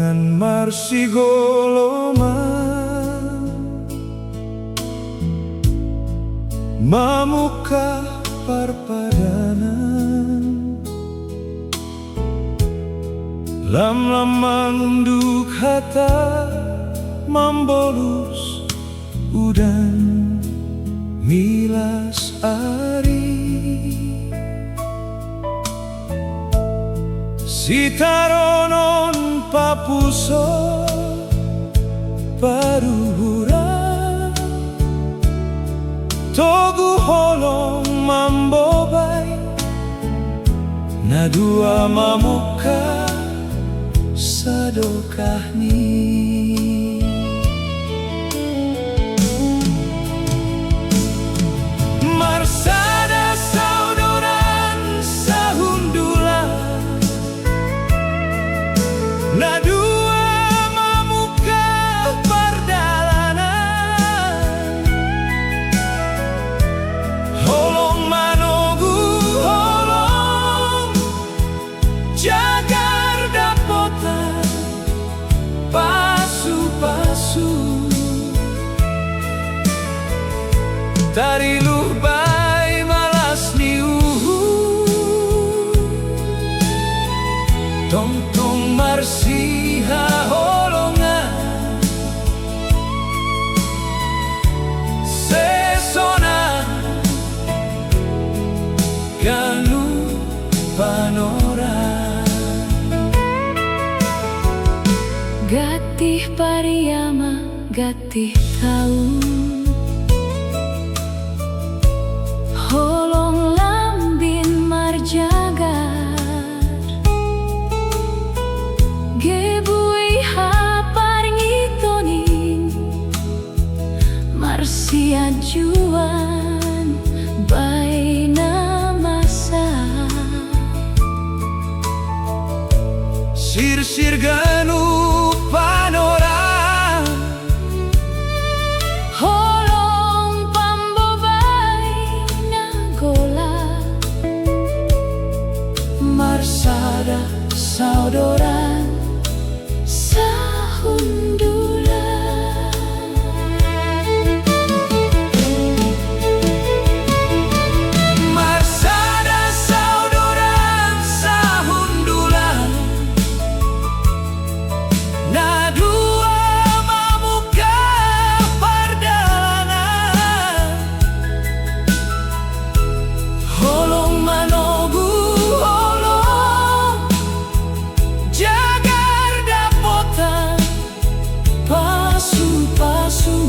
dengan marsi golongan mamuka parpadanan lam mangunduk hata mambolus udan milas ari sitaronon papuso paruhura togu holong mambobay na dua mamuka sadokahni marsada saudoran sahundulan na dua mamuka pardalanan holong manogu holong jagar dapotan pasu-pasu tariluh bay malas niuhu tong-tong marsiha holongan sesona ganu panora gatih pariyama gatih taun holong lambin marjagar gebui hapar ngitonin marsia juan baina masa sir ganu panora holong pambobay na gola marsada saudoran sahundulan marsada saudoran sahundulan na dua mamuka pardalanan holong manogu holong jagar dapotan pasu-pasu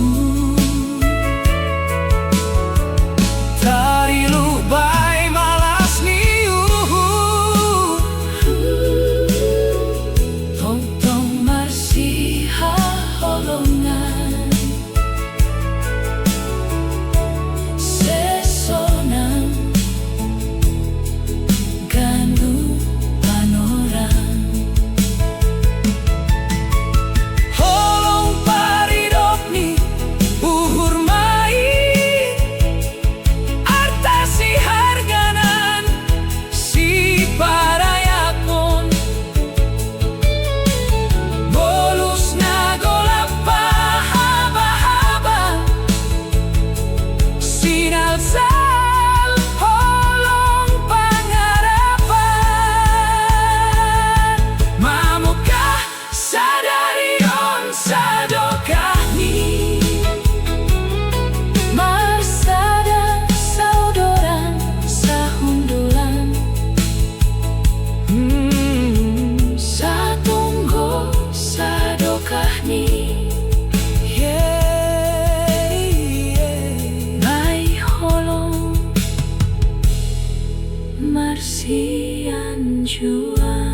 tariluh bay malas niuhu tong-tong marsiha holongan sesonang ganu panoran holong paridok ni uhur mai arta si harganan si parayakon bolus na golap haba-haba sinalsal holong pangarapan mamuka sadarion sadokahni marsada saudoran sahundulan satunggo sadokahni bay holong marsian juan